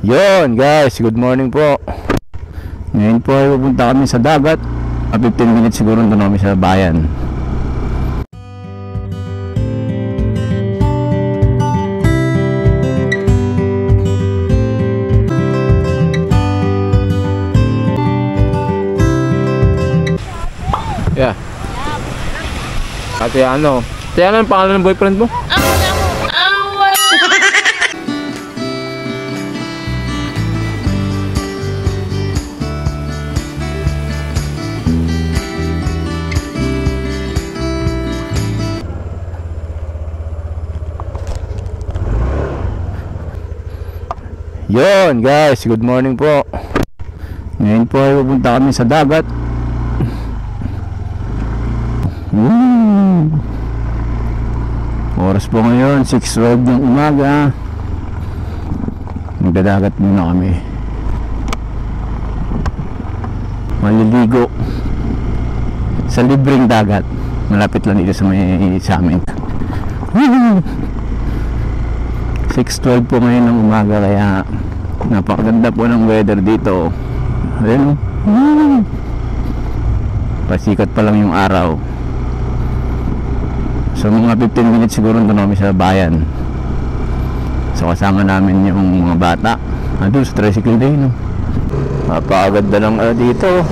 Yon guys, good morning po. Ngayon po ay pupunta kami sa dagat. 15 minutes siguro doon kami sa bayan. Yeah. Ate ano? Ate ano ang pangalan ng boyfriend mo? Yon guys, good morning po. Ngayon po ay pupunta kami sa dagat. Oras po ngayon 6:12 ng umaga. Magdadagat muna kami. Maliligo sa libreng dagat. Malapit lang dito sa amin. 6:12 po ngayon ng umaga, kaya napakaganda po ng weather dito. Ayun, pasikat pa lang yung araw. So mga 15 minutes siguro doon kami sa bayan. So kasama namin yung mga bata. Doon sa tricycle day, no? Napakaganda lang dito.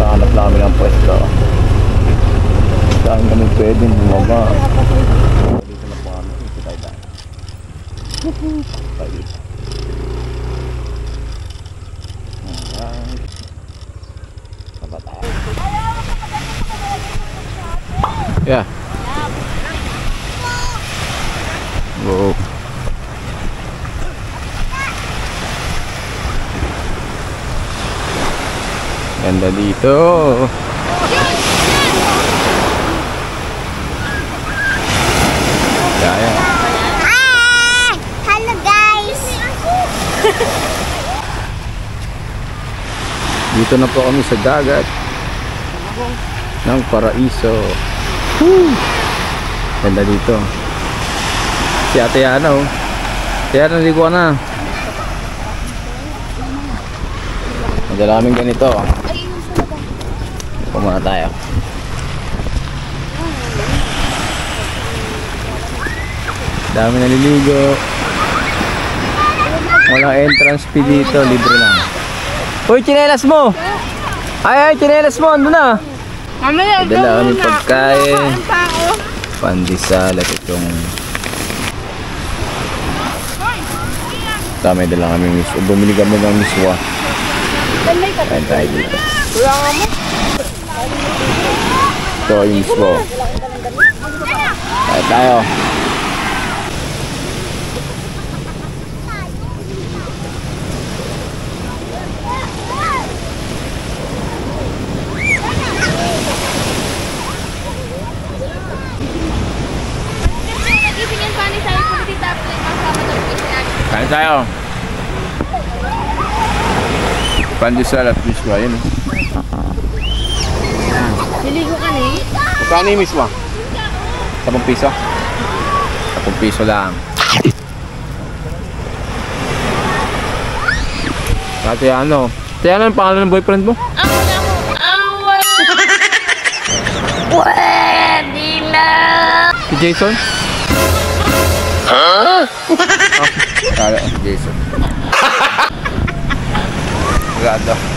Hanap na kami ng pwesto. Saan kami pwedeng bumaba? Dito na po kami. Dito tayo tayo. Tayo dito. Alright. Baba tayo. Yeah. Whoa. Ganda dito. Kaya. Hi! Hello guys! Dito na po kami sa dagat ng Paraiso. Ganda dito. Si Ate Yana, oh. Ate Yana, naligo ka na. Magalaming ganito. Muna tayo. Dami naliligo. Walang entrance fee dito, libre lang. Uy, tsinelas mo! Ay, tsinelas mo, ando na. Dala kami pagkain, pandesal at itong dami, dala kami miswa. Bumili kami ng miswa. Kain tayo dito. Ito yung mismo. Kaya tayo. Kain tayo. Pandesal at miswa, yun. Niligo ka ni? Magkano yung miswa? 10 piso? 10 piso lang. Ate ano? Ate ano ang pangalan ng boyfriend mo? Pwede na! Si Jason? Huh? Kala si Jason. Gado.